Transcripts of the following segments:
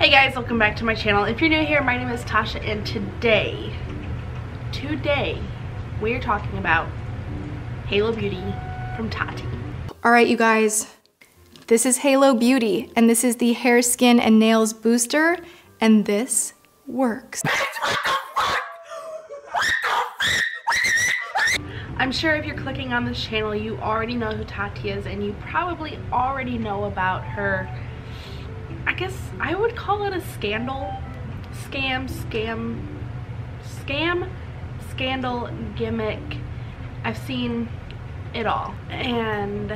Hey guys, welcome back to my channel. If you're new here, my name is Tasha, and today we are talking about Halo Beauty from Tati. Alright you guys, this is Halo Beauty, and this is the hair, skin, and nails booster, and this works. I'm sure if you're clicking on this channel, you already know who Tati is, and you probably already know about her, I guess I would call it a scandal, scandal, gimmick. I've seen it all, and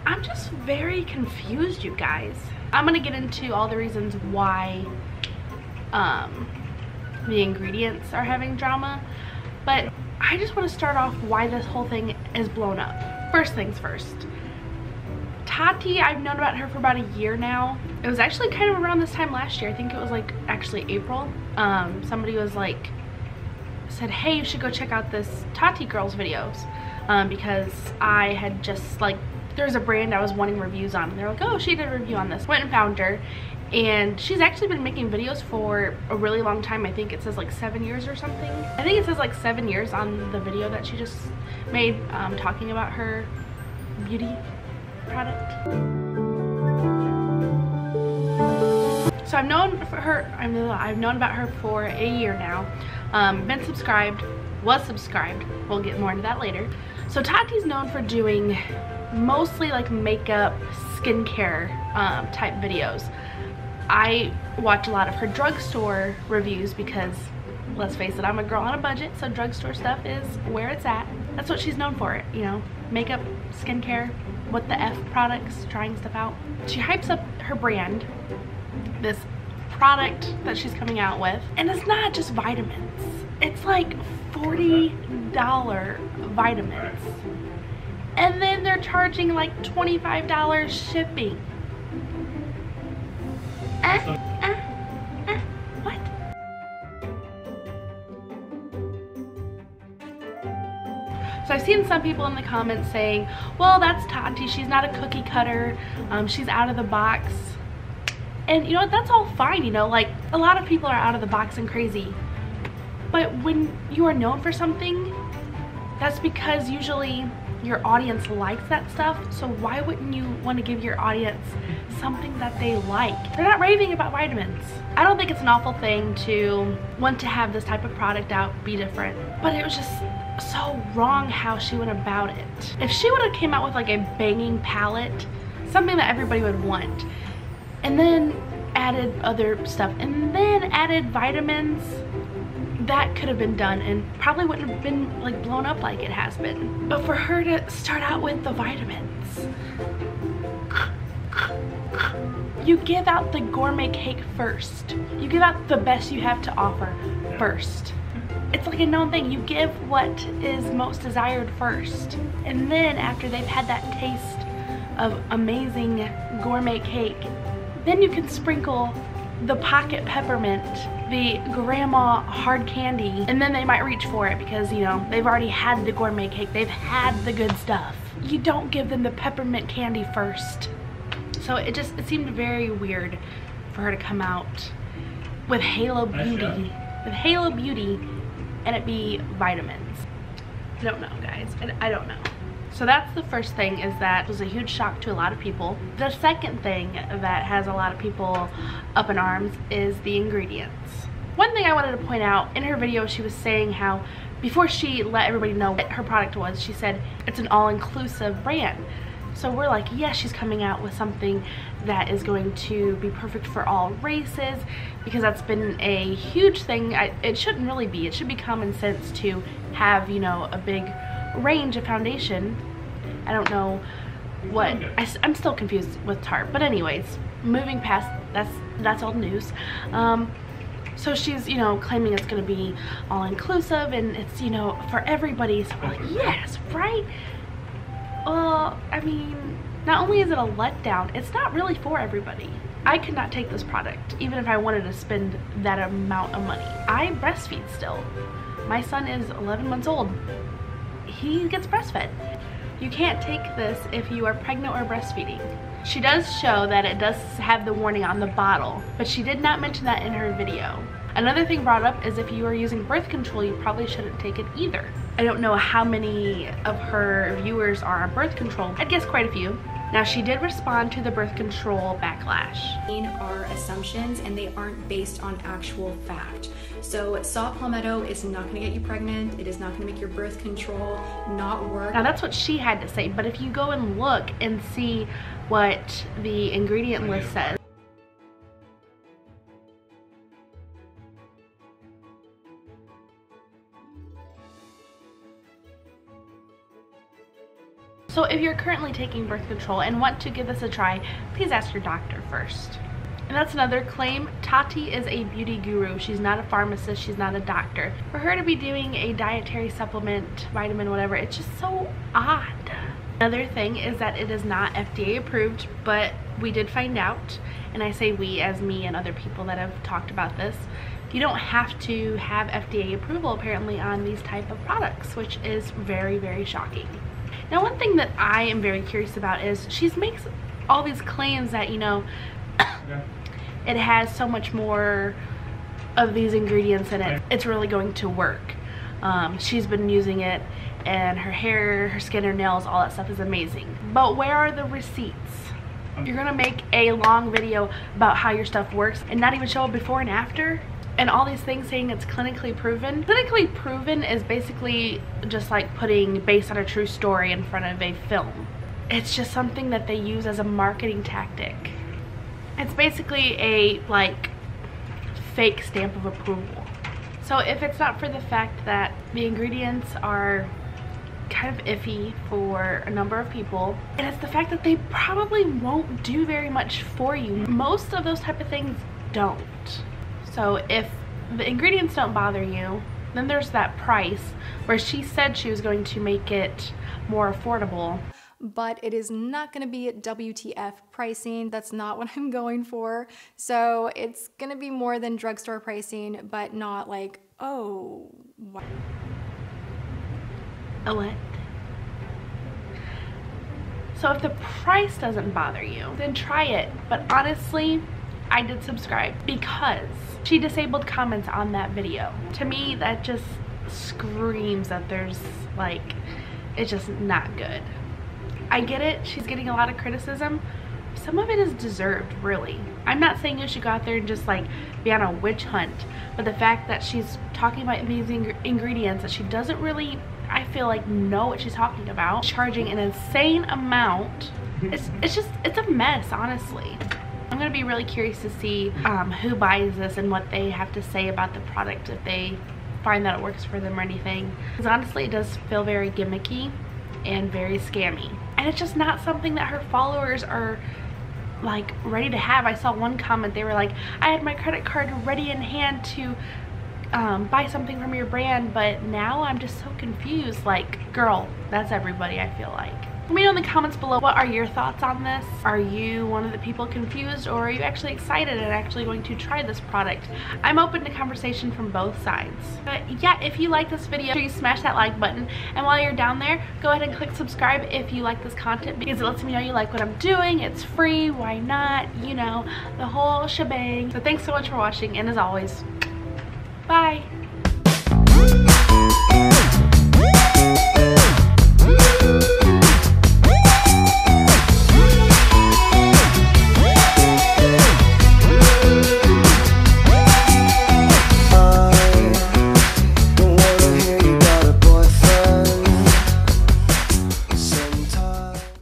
I'm just very confused, you guys. I'm gonna get into all the reasons why the ingredients are having drama, but I just want to start off why this whole thing is blown up. First things first, Tati, I've known about her for about a year now. It was actually kind of around this time last year. I think it was like actually April. Somebody was like, said, hey, you should go check out this Tati girls videos, because I had just like, there's a brand I was wanting reviews on, and they're like, oh, she did a review on this. Went and found her, and she's actually been making videos for a really long time. I think it says like 7 years or something. I think it says like 7 years on the video that she just made, talking about her beauty product. So I've known about her for a year now. Been subscribed, was subscribed. We'll get more into that later. So Tati's known for doing mostly like makeup, skincare type videos. I watch a lot of her drugstore reviews because, let's face it, I'm a girl on a budget, so drugstore stuff is where it's at. That's what she's known for, you know, makeup, skincare, what the F products, trying stuff out. She hypes up her brand, this product that she's coming out with, and it's not just vitamins. It's like $40 vitamins. And then they're charging like $25 shipping. What? So I've seen some people in the comments saying, well, that's Tati, she's not a cookie cutter, she's out of the box. And you know what, that's all fine, you know, like a lot of people are out of the box and crazy. But when you are known for something, that's because usually your audience likes that stuff. So why wouldn't you want to give your audience something that they like? They're not raving about vitamins. I don't think it's an awful thing to want to have this type of product out, be different, but it was just so wrong how she went about it. If she would have came out with like a banging palette, something that everybody would want, and then added other stuff, and then added vitamins, that could have been done and probably wouldn't have been like blown up like it has been. But for her to start out with the vitamins, you give out the gourmet cake first. You give out the best you have to offer first. It's like a known thing. You give what is most desired first, and then after they've had that taste of amazing gourmet cake, then you can sprinkle the pocket peppermint, the grandma hard candy, and then they might reach for it because, you know, they've already had the gourmet cake, they've had the good stuff. You don't give them the peppermint candy first. So it seemed very weird for her to come out with Halo Beauty, and it be vitamins. I don't know, guys, I don't know. So that's the first thing, is that it was a huge shock to a lot of people. The second thing that has a lot of people up in arms is the ingredients. One thing I wanted to point out, in her video she was saying how before she let everybody know what her product was, she said it's an all-inclusive brand. So we're like, yes, she's coming out with something that is going to be perfect for all races, because that's been a huge thing. It shouldn't really be. It should be common sense to have, you know, a big range of foundation. I don't know what, I'm still confused with Tarte, but anyways, moving past, that's old news. So she's, you know, claiming it's going to be all-inclusive and it's, you know, for everybody. So we're like, yes, right? Well, I mean, not only is it a letdown, it's not really for everybody. I could not take this product, even if I wanted to spend that amount of money. I breastfeed still. My son is 11 months old. He gets breastfed. You can't take this if you are pregnant or breastfeeding. She does show that it does have the warning on the bottle, but she did not mention that in her video. Another thing brought up is if you are using birth control, you probably shouldn't take it either. I don't know how many of her viewers are on birth control. I'd guess quite a few. Now, she did respond to the birth control backlash. Are assumptions and they aren't based on actual fact. So saw palmetto is not going to get you pregnant. It is not going to make your birth control not work. Now that's what she had to say, but if you go and look and see what the ingredient list says, so if you're currently taking birth control and want to give this a try, please ask your doctor first. And that's another claim. Tati is a beauty guru. She's not a pharmacist, she's not a doctor. For her to be doing a dietary supplement, vitamin, whatever, it's just so odd. Another thing is that it is not FDA approved, but we did find out, and I say we as me and other people that have talked about this, you don't have to have FDA approval apparently on these type of products, which is very, very shocking. Now, one thing that I am very curious about is she makes all these claims that, you know, it has so much more of these ingredients in it, it's really going to work. She's been using it and her hair, her skin, her nails, all that stuff is amazing. But where are the receipts? You're gonna make a long video about how your stuff works and not even show a before and after? And all these things saying it's clinically proven. Clinically proven is basically just like putting based on a true story in front of a film. It's just something that they use as a marketing tactic. It's basically a like fake stamp of approval. So if it's not for the fact that the ingredients are kind of iffy for a number of people, and it's the fact that they probably won't do very much for you. Most of those type of things don't. So if the ingredients don't bother you, then there's that price where she said she was going to make it more affordable. But it is not going to be at WTF pricing. That's not what I'm going for. So it's going to be more than drugstore pricing, but not like, oh, wow. A what? So if the price doesn't bother you, then try it. But honestly, I did subscribe because she disabled comments on that video. To me, that just screams that there's like, it's just not good. I get it, she's getting a lot of criticism. Some of it is deserved, really. I'm not saying you should go out there and just like be on a witch hunt, but the fact that she's talking about these ingredients that she doesn't really, I feel like, know what she's talking about, charging an insane amount, it's a mess, honestly. I'm gonna be really curious to see who buys this and what they have to say about the product, if they find that it works for them or anything. Because honestly, it does feel very gimmicky and very scammy. And it's just not something that her followers are like ready to have. I saw one comment, they were like, I had my credit card ready in hand to buy something from your brand, but now I'm just so confused. Like, girl, that's everybody, I feel like. Let me know in the comments below, what are your thoughts on this? Are you one of the people confused, or are you actually excited and actually going to try this product? I'm open to conversation from both sides. But yeah, if you like this video, make sure you smash that like button. And while you're down there, go ahead and click subscribe if you like this content, because it lets me know you like what I'm doing. It's free, why not? You know, the whole shebang. So thanks so much for watching, and as always, bye.